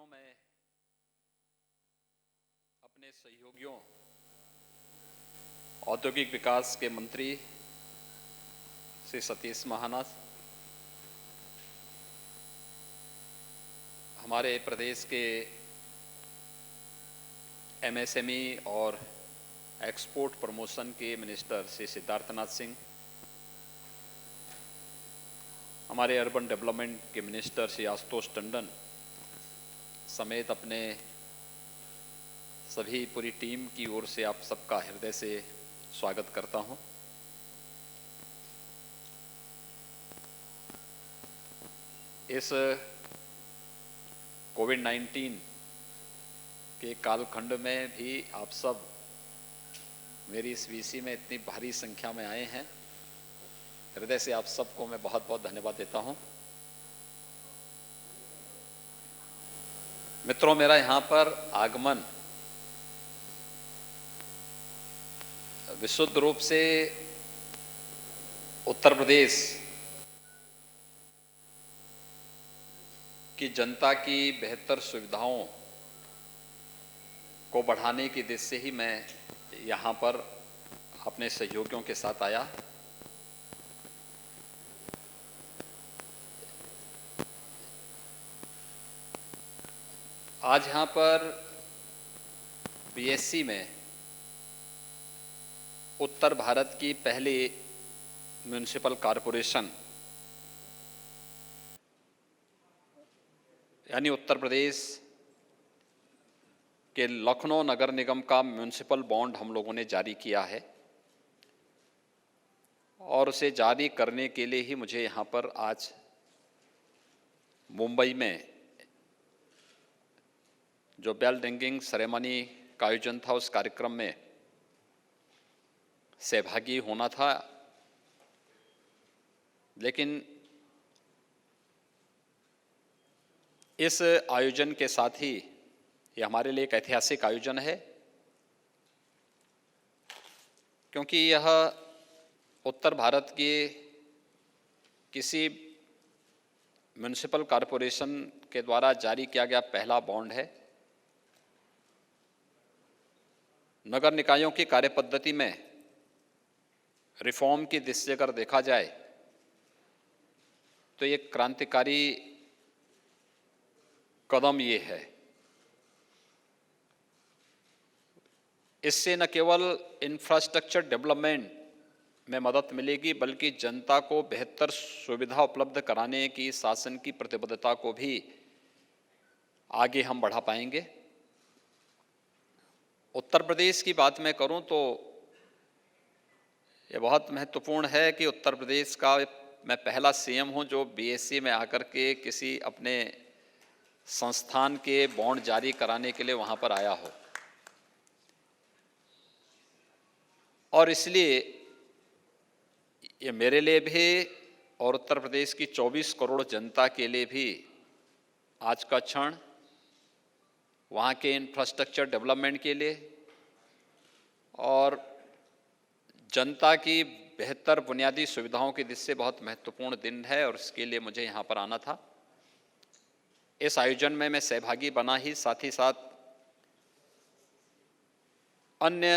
दिनों में अपने सहयोगियों औद्योगिक विकास के मंत्री श्री सतीश महाना, हमारे प्रदेश के एमएसएमई और एक्सपोर्ट प्रमोशन के मिनिस्टर श्री सिद्धार्थनाथ सिंह, हमारे अर्बन डेवलपमेंट के मिनिस्टर श्री आशुतोष टंडन समेत अपने सभी पूरी टीम की ओर से आप सबका हृदय से स्वागत करता हूं। इस कोविड-19 के कालखंड में भी आप सब मेरी इस वीसी में इतनी भारी संख्या में आए हैं, हृदय से आप सबको मैं बहुत बहुत धन्यवाद देता हूं। मित्रों, मेरा यहाँ पर आगमन विशुद्ध रूप से उत्तर प्रदेश की जनता की बेहतर सुविधाओं को बढ़ाने की दिशा से ही मैं यहाँ पर अपने सहयोगियों के साथ आया। आज यहाँ पर बीएससी में उत्तर भारत की पहली म्युनिसिपल कॉरपोरेशन यानी उत्तर प्रदेश के लखनऊ नगर निगम का म्युनिसिपल बॉन्ड हम लोगों ने जारी किया है और उसे जारी करने के लिए ही मुझे यहाँ पर आज मुंबई में जो बेल रिंगिंग सेरेमनी का आयोजन था उस कार्यक्रम में सहभागी होना था। लेकिन इस आयोजन के साथ ही ये हमारे लिए एक ऐतिहासिक आयोजन है, क्योंकि यह उत्तर भारत के किसी म्युनिसिपल कॉरपोरेशन के द्वारा जारी किया गया पहला बॉन्ड है। नगर निकायों की कार्यपद्धति में रिफॉर्म की दिशा से अगर देखा जाए तो एक क्रांतिकारी कदम ये है। इससे न केवल इंफ्रास्ट्रक्चर डेवलपमेंट में मदद मिलेगी बल्कि जनता को बेहतर सुविधा उपलब्ध कराने की शासन की प्रतिबद्धता को भी आगे हम बढ़ा पाएंगे। उत्तर प्रदेश की बात मैं करूं तो ये बहुत महत्वपूर्ण है कि उत्तर प्रदेश का मैं पहला सीएम हूं जो बीएससी में आकर के किसी अपने संस्थान के बॉन्ड जारी कराने के लिए वहां पर आया हो, और इसलिए ये मेरे लिए भी और उत्तर प्रदेश की 24 करोड़ जनता के लिए भी आज का क्षण वहाँ के इंफ्रास्ट्रक्चर डेवलपमेंट के लिए और जनता की बेहतर बुनियादी सुविधाओं की दिशा से बहुत महत्वपूर्ण दिन है, और इसके लिए मुझे यहाँ पर आना था। इस आयोजन में मैं सहभागी बना ही साथ अन्य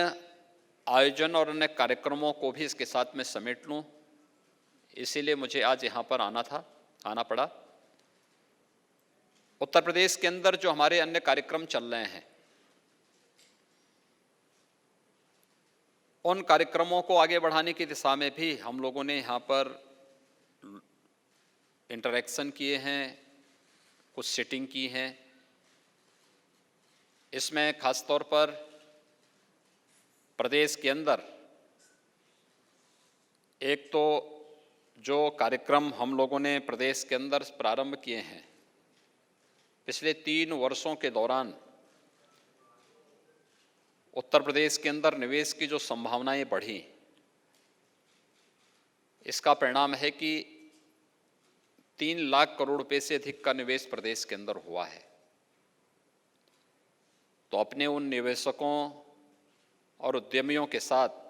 आयोजन और अन्य कार्यक्रमों को भी इसके साथ में समेट लूँ, इसीलिए मुझे आज यहाँ पर आना पड़ा। उत्तर प्रदेश के अंदर जो हमारे अन्य कार्यक्रम चल रहे हैं उन कार्यक्रमों को आगे बढ़ाने की दिशा में भी हम लोगों ने यहाँ पर इंटरैक्शन किए हैं, कुछ सिटिंग की हैं। इसमें खासतौर पर प्रदेश के अंदर एक तो जो कार्यक्रम हम लोगों ने प्रदेश के अंदर प्रारंभ किए हैं, पिछले 3 वर्षों के दौरान उत्तर प्रदेश के अंदर निवेश की जो संभावनाएं बढ़ी, इसका परिणाम है कि 3 लाख करोड़ रुपए से अधिक का निवेश प्रदेश के अंदर हुआ है। तो अपने उन निवेशकों और उद्यमियों के साथ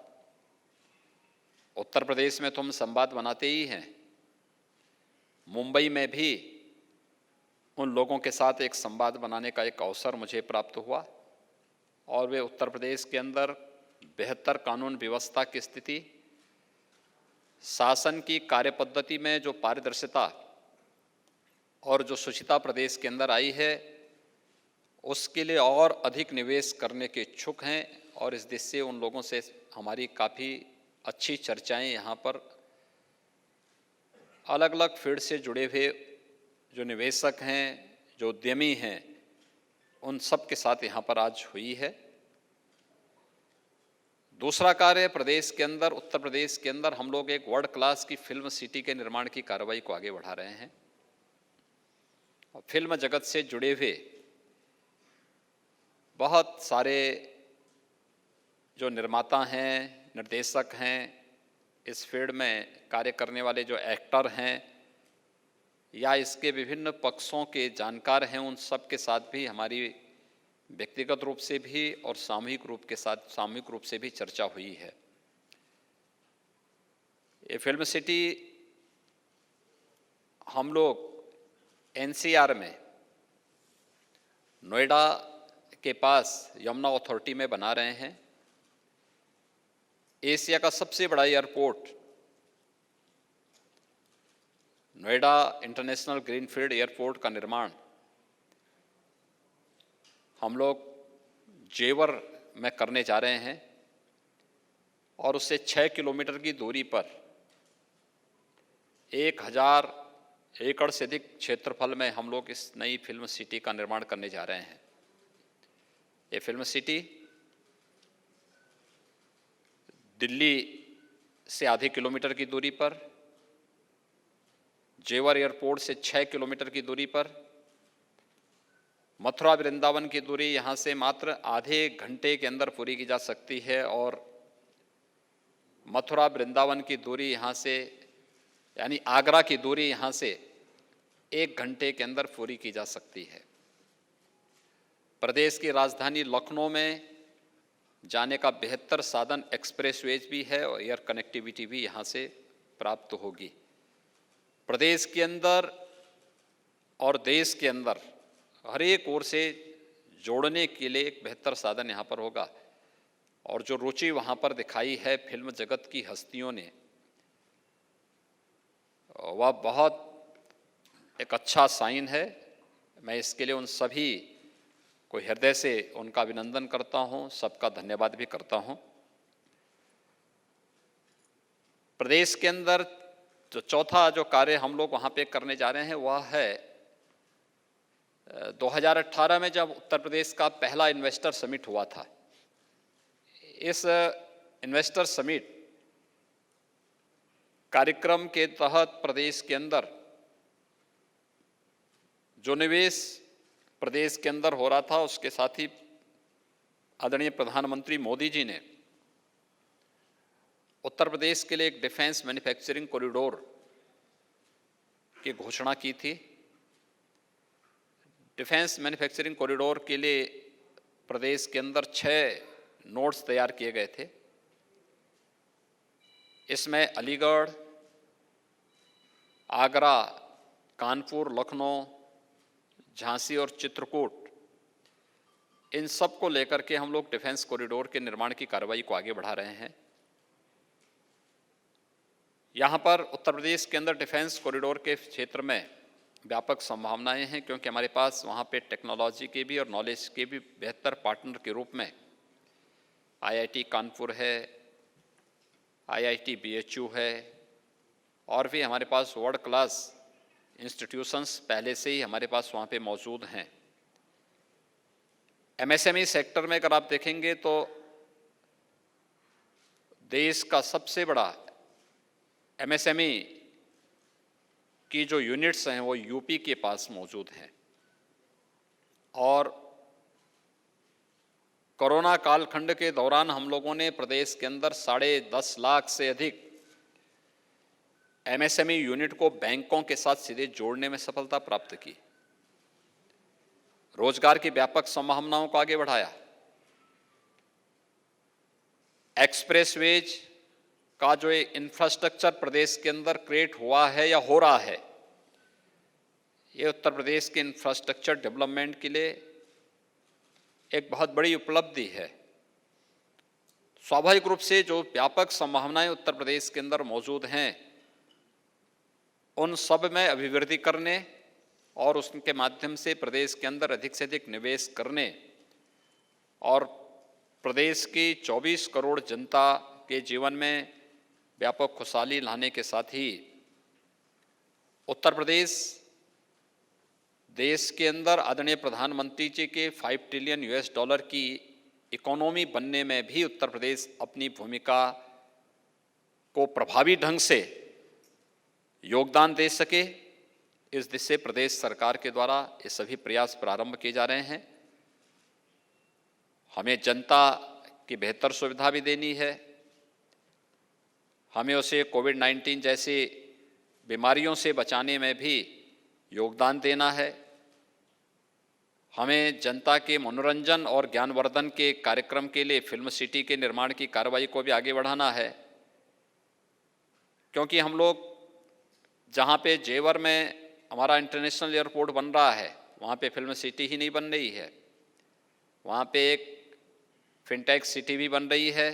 उत्तर प्रदेश में तो हम संवाद बनाते ही हैं, मुंबई में भी उन लोगों के साथ एक संवाद बनाने का एक अवसर मुझे प्राप्त हुआ और वे उत्तर प्रदेश के अंदर बेहतर कानून व्यवस्था की स्थिति, शासन की कार्यपद्धति में जो पारदर्शिता और जो शुचिता प्रदेश के अंदर आई है, उसके लिए और अधिक निवेश करने के इच्छुक हैं और इस दिशा से उन लोगों से हमारी काफ़ी अच्छी चर्चाएं यहाँ पर अलग अलग फील्ड से जुड़े हुए जो निवेशक हैं, जो उद्यमी हैं, उन सब के साथ यहाँ पर आज हुई है। दूसरा कार्य प्रदेश के अंदर, उत्तर प्रदेश के अंदर हम लोग एक वर्ल्ड क्लास की फिल्म सिटी के निर्माण की कार्रवाई को आगे बढ़ा रहे हैं और फिल्म जगत से जुड़े हुए बहुत सारे जो निर्माता हैं, निर्देशक हैं, इस फील्ड में कार्य करने वाले जो एक्टर हैं या इसके विभिन्न पक्षों के जानकार हैं, उन सब के साथ भी हमारी व्यक्तिगत रूप से भी और सामूहिक रूप से भी चर्चा हुई है। ये फिल्म सिटी हम लोग एनसीआर में नोएडा के पास यमुना अथॉरिटी में बना रहे हैं। एशिया का सबसे बड़ा airport Noida international greenfield airport का निर्माण हम लोग जेवर में करने जा रहे हैं और उससे 6 किलोमीटर की दूरी पर 1000 एकड़ से अधिक क्षेत्रफल में हम लोग इस नई फिल्म सिटी का निर्माण करने जा रहे हैं। ये फिल्म सिटी दिल्ली से आधे किलोमीटर की दूरी पर, जेवर एयरपोर्ट से 6 किलोमीटर की दूरी पर, मथुरा वृंदावन की दूरी यहाँ से मात्र आधे घंटे के अंदर पूरी की जा सकती है और मथुरा वृंदावन की दूरी यहाँ से यानी आगरा की दूरी यहाँ से 1 घंटे के अंदर पूरी की जा सकती है। प्रदेश की राजधानी लखनऊ में जाने का बेहतर साधन एक्सप्रेसवेज भी है और एयर कनेक्टिविटी भी यहाँ से प्राप्त होगी। प्रदेश के अंदर और देश के अंदर हर एक ओर से जोड़ने के लिए एक बेहतर साधन यहाँ पर होगा और जो रुचि वहाँ पर दिखाई है फिल्म जगत की हस्तियों ने, वह बहुत एक अच्छा साइन है। मैं इसके लिए उन सभी को हृदय से उनका अभिनंदन करता हूँ, सबका धन्यवाद भी करता हूँ। प्रदेश के अंदर जो चौथा जो कार्य हम लोग वहाँ पे करने जा रहे हैं वह है 2018 में जब उत्तर प्रदेश का पहला इन्वेस्टर समिट हुआ था। इस इन्वेस्टर समिट कार्यक्रम के तहत प्रदेश के अंदर जो निवेश प्रदेश के अंदर हो रहा था, उसके साथ ही आदरणीय प्रधानमंत्री मोदी जी ने उत्तर प्रदेश के लिए एक डिफेंस मैन्युफैक्चरिंग कॉरिडोर की घोषणा की थी। डिफेंस मैन्युफैक्चरिंग कॉरिडोर के लिए प्रदेश के अंदर 6 नोड्स तैयार किए गए थे। इसमें अलीगढ़, आगरा, कानपुर, लखनऊ, झांसी और चित्रकूट, इन सब को लेकर के हम लोग डिफेंस कॉरिडोर के निर्माण की कार्रवाई को आगे बढ़ा रहे हैं। यहाँ पर उत्तर प्रदेश के अंदर डिफेंस कॉरिडोर के क्षेत्र में व्यापक संभावनाएं हैं क्योंकि हमारे पास वहाँ पे टेक्नोलॉजी के भी और नॉलेज के भी बेहतर पार्टनर के रूप में आईआईटी कानपुर है, आईआईटी बीएचयू है और भी हमारे पास वर्ल्ड क्लास इंस्टीट्यूशंस पहले से ही हमारे पास वहाँ पे मौजूद हैं। एमएसएमई सेक्टर में अगर आप देखेंगे तो देश का सबसे बड़ा एमएसएमई की जो यूनिट्स हैं वो यूपी के पास मौजूद हैं और कोरोना कालखंड के दौरान हम लोगों ने प्रदेश के अंदर 10.5 लाख से अधिक एमएसएमई यूनिट को बैंकों के साथ सीधे जोड़ने में सफलता प्राप्त की, रोजगार की व्यापक संभावनाओं को आगे बढ़ाया। एक्सप्रेसवेज का जो एक इंफ्रास्ट्रक्चर प्रदेश के अंदर क्रिएट हुआ है या हो रहा है, ये उत्तर प्रदेश के इंफ्रास्ट्रक्चर डेवलपमेंट के लिए एक बहुत बड़ी उपलब्धि है। स्वाभाविक रूप से जो व्यापक संभावनाएं उत्तर प्रदेश के अंदर मौजूद हैं, उन सब में अभिवृद्धि करने और उसके माध्यम से प्रदेश के अंदर अधिक से अधिक निवेश करने और प्रदेश की 24 करोड़ जनता के जीवन में व्यापक खुशहाली लाने के साथ ही उत्तर प्रदेश देश के अंदर आदरणीय प्रधानमंत्री जी के 5 ट्रिलियन US डॉलर की इकोनॉमी बनने में भी उत्तर प्रदेश अपनी भूमिका को प्रभावी ढंग से योगदान दे सके, इस दिशा से प्रदेश सरकार के द्वारा ये सभी प्रयास प्रारंभ किए जा रहे हैं। हमें जनता की बेहतर सुविधा भी देनी है, हमें उसे कोविड-19 जैसी बीमारियों से बचाने में भी योगदान देना है, हमें जनता के मनोरंजन और ज्ञानवर्धन के कार्यक्रम के लिए फिल्म सिटी के निर्माण की कार्रवाई को भी आगे बढ़ाना है। क्योंकि हम लोग जहाँ पे जेवर में हमारा इंटरनेशनल एयरपोर्ट बन रहा है, वहाँ पे फिल्म सिटी ही नहीं बन रही है, वहाँ पे एक फिनटेक सिटी भी बन रही है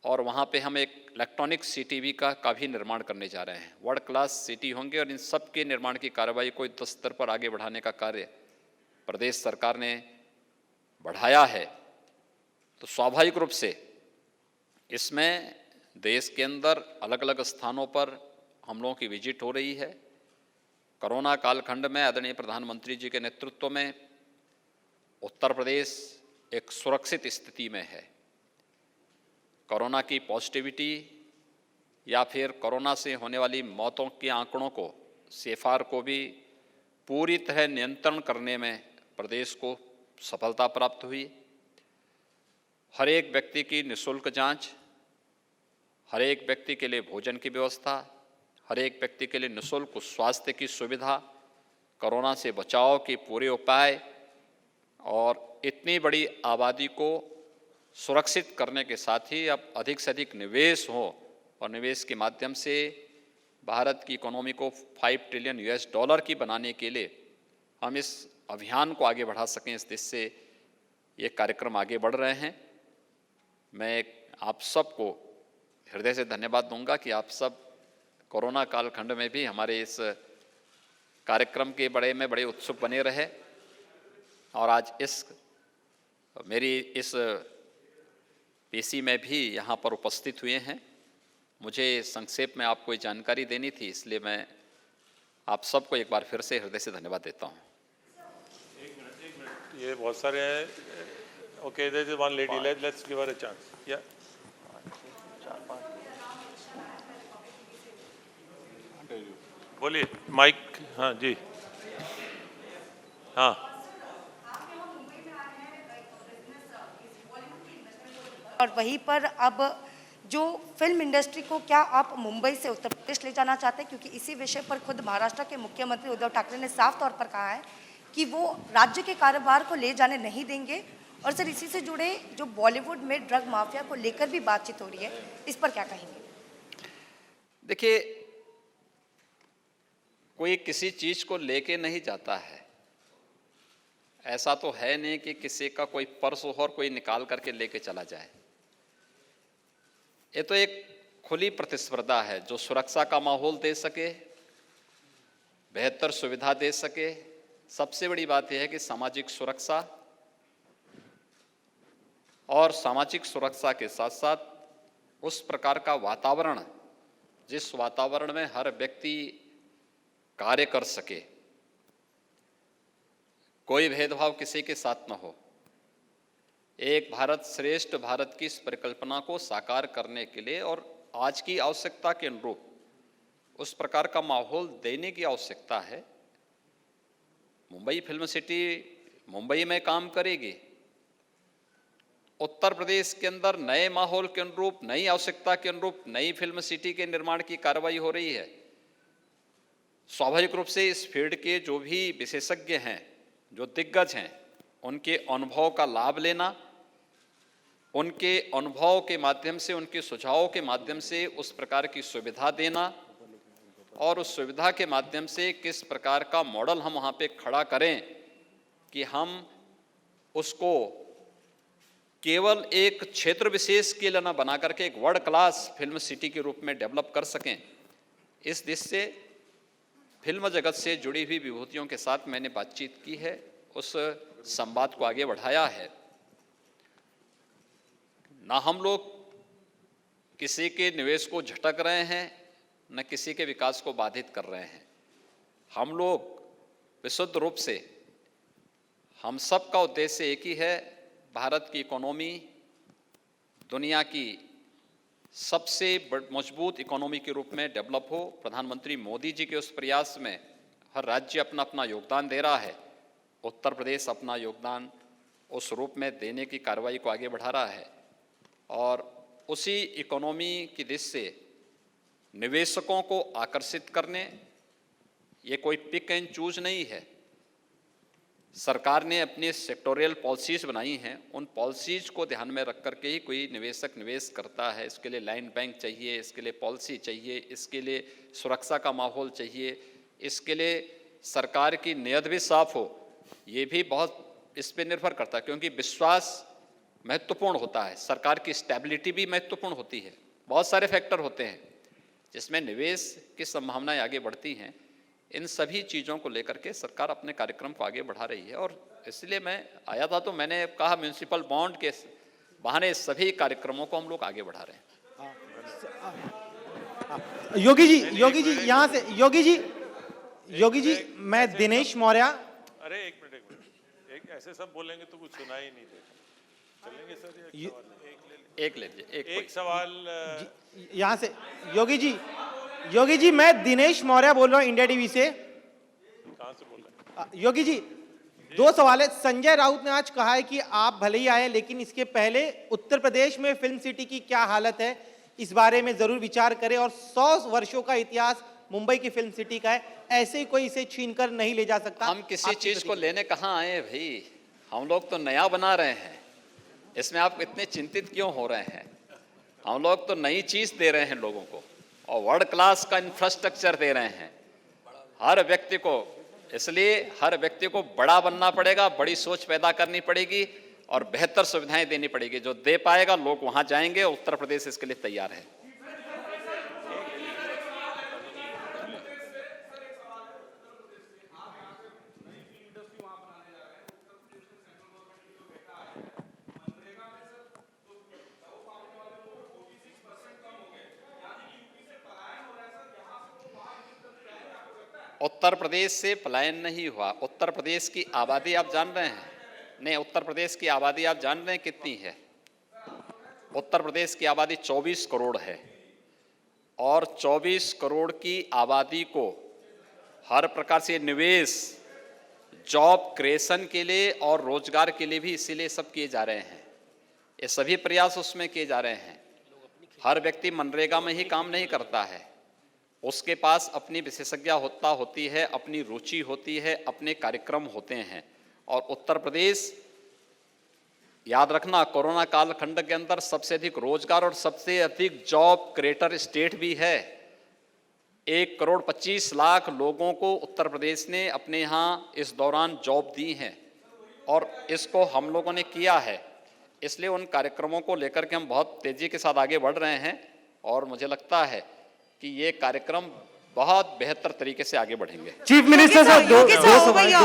और वहाँ पे हम एक इलेक्ट्रॉनिक सिटी भी का भी निर्माण करने जा रहे हैं। वर्ल्ड क्लास सिटी होंगे और इन सब के निर्माण की कार्रवाई को युद्ध स्तर पर आगे बढ़ाने का कार्य प्रदेश सरकार ने बढ़ाया है। तो स्वाभाविक रूप से इसमें देश के अंदर अलग अलग स्थानों पर हम लोगों की विजिट हो रही है। कोरोना कालखंड में आदरणीय प्रधानमंत्री जी के नेतृत्व में उत्तर प्रदेश एक सुरक्षित स्थिति में है। कोरोना की पॉजिटिविटी या फिर कोरोना से होने वाली मौतों के आंकड़ों को CFR को भी पूरी तरह नियंत्रण करने में प्रदेश को सफलता प्राप्त हुई। हर एक व्यक्ति की निःशुल्क जांच, हर एक व्यक्ति के लिए भोजन की व्यवस्था, हर एक व्यक्ति के लिए निःशुल्क स्वास्थ्य की सुविधा, कोरोना से बचाव के पूरे उपाय और इतनी बड़ी आबादी को सुरक्षित करने के साथ ही अब अधिक से अधिक निवेश हो और निवेश के माध्यम से भारत की इकोनॉमी को 5 ट्रिलियन US डॉलर की बनाने के लिए हम इस अभियान को आगे बढ़ा सकें, इस दिशा से ये कार्यक्रम आगे बढ़ रहे हैं। मैं आप सबको हृदय से धन्यवाद दूंगा कि आप सब कोरोना कालखंड में भी हमारे इस कार्यक्रम के बड़े उत्सुक बने रहे और आज मेरी इस PC में भी यहाँ पर उपस्थित हुए हैं। मुझे संक्षेप में आपको ये जानकारी देनी थी, इसलिए मैं आप सबको एक बार फिर से हृदय से धन्यवाद देता हूँ। एक मिनट, ये बहुत सारे हैं। Okay, there is one lady, let's give her a chance. या बोलिए, माइक। हाँ जी, हाँ। और वहीं पर अब जो फिल्म इंडस्ट्री को क्या आप मुंबई से उत्तर प्रदेश ले जाना चाहते हैं, क्योंकि इसी विषय पर खुद महाराष्ट्र के मुख्यमंत्री उद्धव ठाकरे ने साफ तौर पर कहा है कि वो राज्य के कारोबार को ले जाने नहीं देंगे। और सर, इसी से जुड़े जो बॉलीवुड में ड्रग माफिया को लेकर भी बातचीत हो रही है, इस पर क्या कहेंगे? देखिए, कोई किसी चीज को लेके नहीं जाता है। ऐसा तो है नहीं कि किसी का कोई पर्स हो और कोई निकाल करके लेके चला जाए। ये तो एक खुली प्रतिस्पर्धा है जो सुरक्षा का माहौल दे सके, बेहतर सुविधा दे सके। सबसे बड़ी बात यह है कि सामाजिक सुरक्षा, और सामाजिक सुरक्षा के साथ साथ उस प्रकार का वातावरण जिस वातावरण में हर व्यक्ति कार्य कर सके, कोई भेदभाव किसी के साथ न हो। एक भारत श्रेष्ठ भारत की इस परिकल्पना को साकार करने के लिए और आज की आवश्यकता के अनुरूप उस प्रकार का माहौल देने की आवश्यकता है। मुंबई फिल्म सिटी मुंबई में काम करेगी। उत्तर प्रदेश के अंदर नए माहौल के अनुरूप, नई आवश्यकता के अनुरूप नई फिल्म सिटी के निर्माण की कार्रवाई हो रही है। स्वाभाविक रूप से इस फील्ड के जो भी विशेषज्ञ हैं, जो दिग्गज हैं, उनके अनुभव का लाभ लेना, उनके अनुभव के माध्यम से, उनके सुझावों के माध्यम से उस प्रकार की सुविधा देना और उस सुविधा के माध्यम से किस प्रकार का मॉडल हम वहाँ पे खड़ा करें कि हम उसको केवल एक क्षेत्र विशेष के लिए न बना करके एक वर्ल्ड क्लास फिल्म सिटी के रूप में डेवलप कर सकें। इस दिशा से फिल्म जगत से जुड़ी हुई विभूतियों के साथ मैंने बातचीत की है, उस संवाद को आगे बढ़ाया है। ना हम लोग किसी के निवेश को झटक रहे हैं, न किसी के विकास को बाधित कर रहे हैं। हम लोग विशुद्ध रूप से, हम सब का उद्देश्य एक ही है, भारत की इकोनॉमी दुनिया की सबसे मजबूत इकोनॉमी के रूप में डेवलप हो। प्रधानमंत्री मोदी जी के उस प्रयास में हर राज्य अपना अपना योगदान दे रहा है। उत्तर प्रदेश अपना योगदान उस रूप में देने की कार्रवाई को आगे बढ़ा रहा है और उसी इकोनॉमी की दिशा से निवेशकों को आकर्षित करने, ये कोई पिक एंड चूज नहीं है। सरकार ने अपनी सेक्टोरियल पॉलिसीज़ बनाई हैं, उन पॉलिसीज़ को ध्यान में रख करके ही कोई निवेशक निवेश करता है। इसके लिए लैंड बैंक चाहिए, इसके लिए पॉलिसी चाहिए, इसके लिए सुरक्षा का माहौल चाहिए, इसके लिए सरकार की नीयत भी साफ हो। ये भी बहुत इस पर निर्भर करता है, क्योंकि विश्वास महत्वपूर्ण होता है, सरकार की स्टेबिलिटी भी महत्वपूर्ण होती है। बहुत सारे फैक्टर होते हैं जिसमें निवेश की संभावनाएं आगे बढ़ती हैं। इन सभी चीज़ों को लेकर के सरकार अपने कार्यक्रम को आगे बढ़ा रही है और इसलिए मैं आया था तो मैंने कहा म्यूनिसिपल बॉन्ड के बहाने सभी कार्यक्रमों को हम लोग आगे बढ़ा रहे हैं। योगी जी यहाँ से योगी जी मैं दिनेश मौर्य। अरे एक मिनट, एक ऐसे सब बोलेंगे तो कुछ सुना ही नहीं देगा। चलेंगे सर, एक ले लीजिए, एक सवाल यहाँ से योगी जी मैं दिनेश मौर्य बोल रहा हूँ इंडिया टीवी से। कहाँ से बोल रहे हैं? योगी जी 2 सवाल है। संजय राउत ने आज कहा है कि आप भले ही आए लेकिन इसके पहले उत्तर प्रदेश में फिल्म सिटी की क्या हालत है, इस बारे में जरूर विचार करें। और 100 वर्षों का इतिहास मुंबई की फिल्म सिटी का है, ऐसे ही कोई इसे छीन कर नहीं ले जा सकता। हम किसी चीज को लेने कहाँ आए भाई, हम लोग तो नया बना रहे हैं, इसमें आप इतने चिंतित क्यों हो रहे हैं? हम लोग तो नई चीज दे रहे हैं लोगों को और वर्ल्ड क्लास का इंफ्रास्ट्रक्चर दे रहे हैं हर व्यक्ति को। इसलिए हर व्यक्ति को बड़ा बनना पड़ेगा, बड़ी सोच पैदा करनी पड़ेगी और बेहतर सुविधाएं देनी पड़ेगी। जो दे पाएगा लोग वहां जाएंगे। उत्तर प्रदेश इसके लिए तैयार है। उत्तर प्रदेश से पलायन नहीं हुआ। उत्तर प्रदेश की आबादी आप जान रहे हैं? नहीं, उत्तर प्रदेश की आबादी आप जान रहे हैं कितनी है? उत्तर प्रदेश की आबादी 24 करोड़ है और 24 करोड़ की आबादी को हर प्रकार से निवेश, जॉब क्रिएशन के लिए और रोजगार के लिए भी इसीलिए सब किए जा रहे हैं। ये सभी प्रयास उसमें किए जा रहे हैं। हर व्यक्ति मनरेगा में ही काम नहीं करता है, उसके पास अपनी विशेषज्ञता होती है, अपनी रुचि होती है, अपने कार्यक्रम होते हैं। और उत्तर प्रदेश, याद रखना, कोरोना कालखंड के अंदर सबसे अधिक रोजगार और सबसे अधिक जॉब क्रिएटर स्टेट भी है। 1,25,00,000 लोगों को उत्तर प्रदेश ने अपने यहाँ इस दौरान जॉब दी हैं और इसको हम लोगों ने किया है। इसलिए उन कार्यक्रमों को लेकर के हम बहुत तेजी के साथ आगे बढ़ रहे हैं और मुझे लगता है कि ये कार्यक्रम बहुत बेहतर तरीके से आगे बढ़ेंगे। चीफ मिनिस्टर सर, दो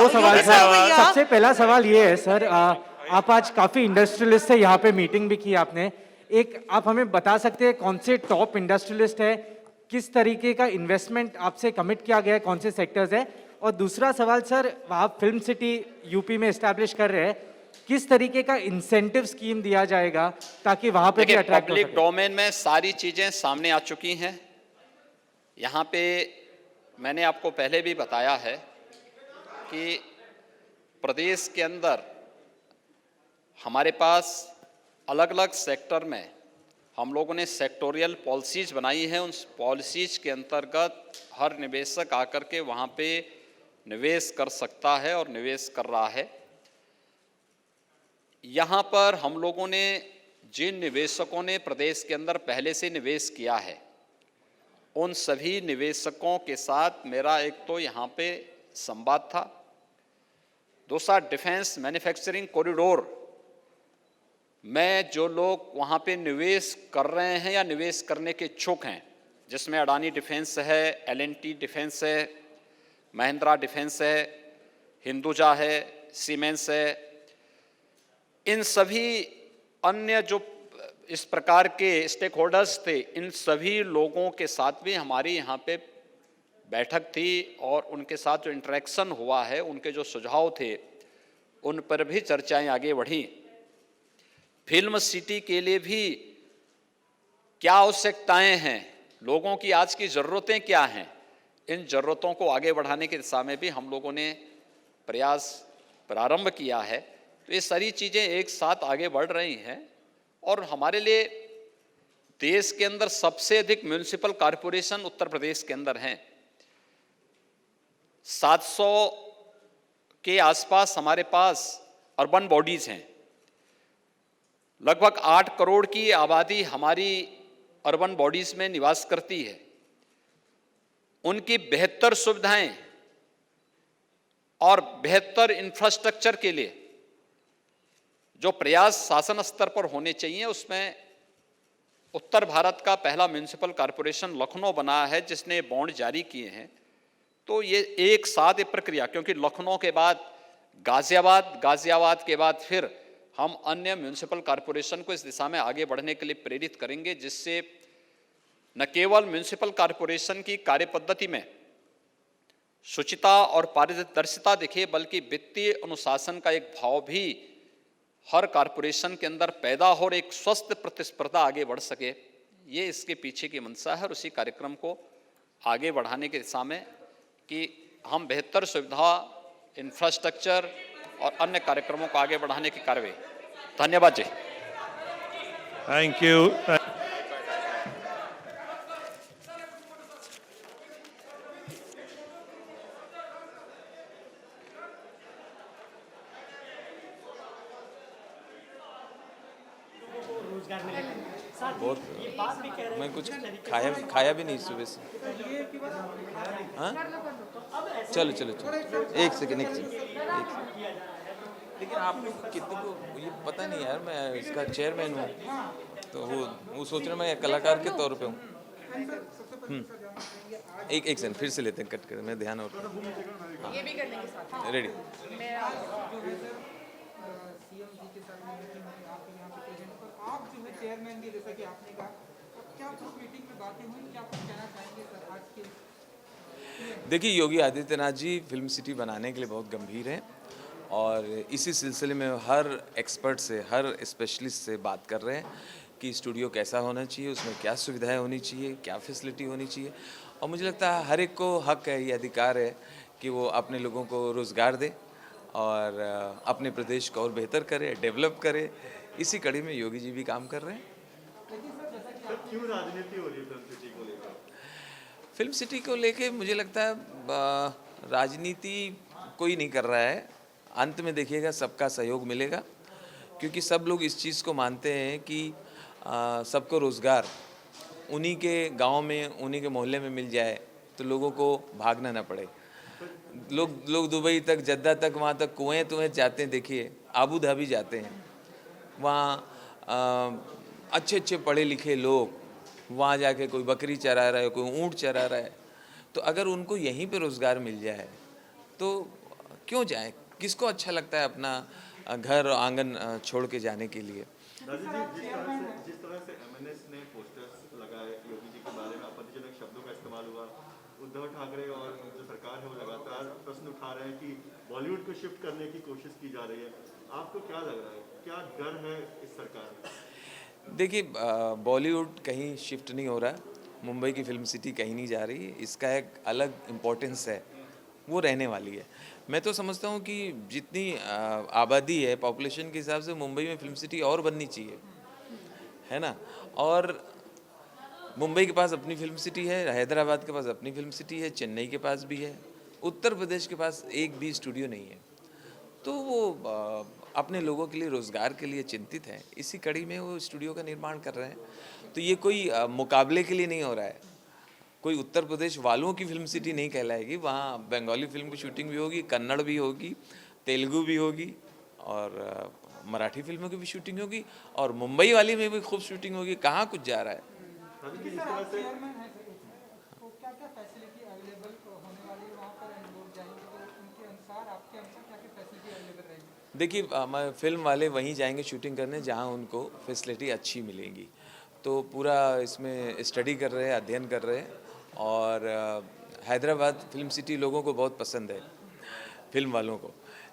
सवाल भैया। सबसे पहला सवाल ये है सर, आप आज काफी इंडस्ट्रियलिस्ट से यहाँ पे मीटिंग भी की आपने। एक आप हमें बता सकते हैं कौन से टॉप इंडस्ट्रियलिस्ट है, किस तरीके का इन्वेस्टमेंट आपसे कमिट किया गया है, कौन से सेक्टर्स है? और दूसरा सवाल सर, आप फिल्म सिटी यूपी में एस्टैब्लिश कर रहे हैं, किस तरीके का इंसेंटिव स्कीम दिया जाएगा ताकि वहां पे भी अट्रैक्ट हो सके? पब्लिक डोमेन में सारी चीजें सामने आ चुकी हैं। यहाँ पे मैंने आपको पहले भी बताया है कि प्रदेश के अंदर हमारे पास अलग अलग सेक्टर में हम लोगों ने सेक्टोरियल पॉलिसीज बनाई हैं। उन पॉलिसीज के अंतर्गत हर निवेशक आकर के वहाँ पे निवेश कर सकता है और निवेश कर रहा है। यहाँ पर हम लोगों ने जिन निवेशकों ने प्रदेश के अंदर पहले से निवेश किया है उन सभी निवेशकों के साथ मेरा एक तो यहाँ पे संवाद था, दूसरा डिफेंस मैन्युफैक्चरिंग कॉरिडोर में जो लोग वहाँ पे निवेश कर रहे हैं या निवेश करने के इच्छुक हैं, जिसमें अडानी डिफेंस है, एल&टी डिफेंस है, महिंद्रा डिफेंस है, हिंदुजा है, सीमेंस है, इन सभी अन्य जो इस प्रकार के स्टेक होल्डर्स थे, इन सभी लोगों के साथ भी हमारी यहाँ पे बैठक थी और उनके साथ जो इंटरेक्शन हुआ है, उनके जो सुझाव थे, उन पर भी चर्चाएं आगे बढ़ी। फिल्म सिटी के लिए भी क्या आवश्यकताएं हैं, लोगों की आज की ज़रूरतें क्या हैं, इन ज़रूरतों को आगे बढ़ाने की दिशा में भी हम लोगों ने प्रयास प्रारंभ किया है। तो ये सारी चीज़ें एक साथ आगे बढ़ रही हैं और हमारे लिए देश के अंदर सबसे अधिक म्यूनिसिपल कॉरपोरेशन उत्तर प्रदेश के अंदर हैं। 700 के आसपास हमारे पास अर्बन बॉडीज हैं। लगभग 8 करोड़ की आबादी हमारी अर्बन बॉडीज में निवास करती है। उनकी बेहतर सुविधाएं और बेहतर इंफ्रास्ट्रक्चर के लिए जो प्रयास शासन स्तर पर होने चाहिए, उसमें उत्तर भारत का पहला म्यूनिसिपल कॉरपोरेशन लखनऊ बना है, जिसने बॉन्ड जारी किए हैं। तो ये एक साथ एक प्रक्रिया, क्योंकि लखनऊ के बाद गाजियाबाद, गाजियाबाद के बाद फिर हम अन्य म्यूनिसिपल कॉरपोरेशन को इस दिशा में आगे बढ़ने के लिए प्रेरित करेंगे, जिससे न केवल म्यूनिसिपल कॉरपोरेशन की कार्यपद्धति में शुचिता और पारदर्शिता दिखे, बल्कि वित्तीय अनुशासन का एक भाव भी हर कॉरपोरेशन के अंदर पैदा हो और एक स्वस्थ प्रतिस्पर्धा आगे बढ़ सके। ये इसके पीछे की मंशा है और उसी कार्यक्रम को आगे बढ़ाने की दिशा में कि हम बेहतर सुविधा, इंफ्रास्ट्रक्चर और अन्य कार्यक्रमों को आगे बढ़ाने की कार्रवाई। धन्यवाद जी। Thank you. बहुत मैं कुछ खाया भी नहीं सुबह से। हाँ चलो चलो चलो, एक सेकंड लेकिन आप लोग कितने को ये पता नहीं यार, मैं इसका चेयरमैन हूँ, तो वो सोच रहे मैं कलाकार के तौर पे हूँ। एक सेकंड फिर से लेते हैं, कट कर, मैं ध्यान और ये भी कर लेंगे साथ। रेडी। सीएम जी के साथ मीटिंग में आप यहाँ पे प्रेजेंट, और आप जो है चेयरमैन भी, जैसा कि आपने कहा, अब क्या कुछ मीटिंग में बातें हुई, क्या कुछ कहना चाहेंगे सर आज के? देखिए, योगी आदित्यनाथ जी फिल्म सिटी बनाने के लिए बहुत गंभीर हैं और इसी सिलसिले में हर एक्सपर्ट से, हर स्पेशलिस्ट से बात कर रहे हैं कि स्टूडियो कैसा होना चाहिए, उसमें क्या सुविधाएं होनी चाहिए, क्या फैसिलिटी होनी चाहिए। और मुझे लगता है हर एक को हक है, ये अधिकार है कि वो अपने लोगों को रोज़गार दे और अपने प्रदेश को और बेहतर करे, डेवलप करे। इसी कड़ी में योगी जी भी काम कर रहे हैं। क्यों राजनीति हो रही है फिल्म सिटी को लेकर? फिल्म सिटी को लेके मुझे लगता है राजनीति कोई नहीं कर रहा है। अंत में देखिएगा सबका सहयोग मिलेगा, क्योंकि सब लोग इस चीज़ को मानते हैं कि सबको रोज़गार उन्हीं के गांव में, उन्हीं के मोहल्ले में मिल जाए तो लोगों को भागना ना पड़े। लोग दुबई तक, जद्दा तक, वहाँ तक कुएँ जाते हैं। देखिए आबू धाबी जाते हैं, वहाँ अच्छे पढ़े लिखे लोग वहाँ जाके कोई बकरी चरा रहा है, कोई ऊँट चरा रहा है। तो अगर उनको यहीं पे रोज़गार मिल जाए तो क्यों जाए? किसको अच्छा लगता है अपना घर आंगन छोड़ के जाने के लिए? जिस तरह से एमएनएस ने पोस्टर्स लगाए योगी जी के बारे में, आपत्तिजनक शब्दों का इस्तेमाल हुआ, उद्धव ठाकरे और जो सरकार है वो लगातार प्रश्न उठा रहे हैं कि बॉलीवुड को शिफ्ट करने की कोशिश की जा रही है। आपको क्या लग रहा है, क्या डर है इस सरकार में? देखिए, बॉलीवुड कहीं शिफ्ट नहीं हो रहा, मुंबई की फिल्म सिटी कहीं नहीं जा रही। इसका एक अलग इम्पोर्टेंस है, वो रहने वाली है। मैं तो समझता हूँ कि जितनी आबादी है पॉपुलेशन के हिसाब से मुंबई में फिल्म सिटी और बननी चाहिए, है ना। और मुंबई के पास अपनी फिल्म सिटी है, हैदराबाद के पास अपनी फिल्म सिटी है, चेन्नई के पास भी है, उत्तर प्रदेश के पास एक भी स्टूडियो नहीं है। तो वो अपने लोगों के लिए, रोज़गार के लिए चिंतित है। इसी कड़ी में वो स्टूडियो का निर्माण कर रहे हैं। तो ये कोई मुकाबले के लिए नहीं हो रहा है, कोई उत्तर प्रदेश वालों की फिल्म सिटी नहीं कहलाएगी। वहाँ बंगाली फिल्म की शूटिंग भी होगी, कन्नड़ भी होगी, तेलुगु भी होगी और मराठी फिल्मों की भी शूटिंग होगी और मुंबई वाली में भी खूब शूटिंग होगी। कहाँ कुछ जा रहा है। सर आप चेयरमैन हैं सर, तो क्या क्या फैसिलिटी अवेलेबल होने वाली है वहाँ पर, एंड लोग जाएंगे तो उनके अनुसार, आपके अनुसार क्या क्या फैसिलिटी अवेलेबल रहेगी? देखिए हमारे फिल्म वाले वहीं जाएंगे शूटिंग करने जहाँ उनको फैसिलिटी अच्छी मिलेंगी। तो पूरा इसमें स्टडी कर रहे हैं, अध्ययन कर रहे हैं और हैदराबाद फिल्म सिटी लोगों को बहुत पसंद है, फिल्म वालों को।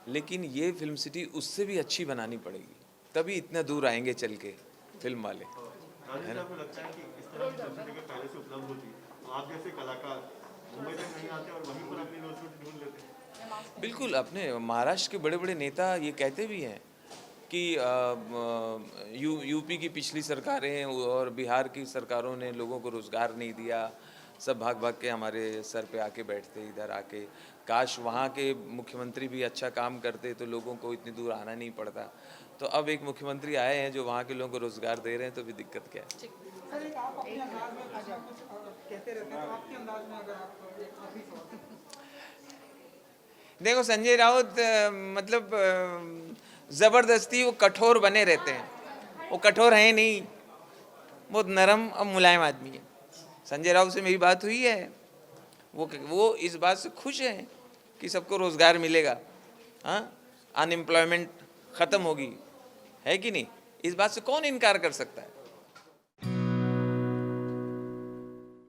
लेकिन ये फिल्म सिटी उससे भी अच्छी बनानी पड़ेगी, तभी इतना दूर आएंगे चल के फिल्म वाले। राजेश, आपको लगता है कि इस तरह की फैसिलिटी पहले से उपलब्ध होती, आप जैसे कलाकार मुंबई तक नहीं आते और वहीं पर अपनी रोजी ढूंढ लेते हैं? बिल्कुल, अपने महाराष्ट्र के बड़े बड़े नेता ये कहते भी हैं कि यूपी की पिछली सरकारें और बिहार की सरकारों ने लोगों को रोज़गार नहीं दिया, सब भाग भाग के हमारे सर पे आके बैठते इधर आके। काश वहाँ के मुख्यमंत्री भी अच्छा काम करते तो लोगों को इतनी दूर आना नहीं पड़ता। तो अब एक मुख्यमंत्री आए हैं जो वहाँ के लोगों को रोज़गार दे रहे हैं, तो भी दिक्कत क्या है। सर एक आप अपने अंदाज में कुछ ना कुछ कहते रहते हैं, तो आपके अंदाज में अगर आप एक आखिरी सवाल। देखो संजय राउत मतलब ज़बरदस्ती वो कठोर बने रहते हैं, वो कठोर हैं नहीं, बहुत नरम और मुलायम आदमी है। संजय राउत से मेरी बात हुई है, वो इस बात से खुश हैं कि सबको रोज़गार मिलेगा, हाँ, अनएम्प्लॉयमेंट ख़त्म होगी, है कि नहीं? इस बात से कौन इनकार कर सकता है।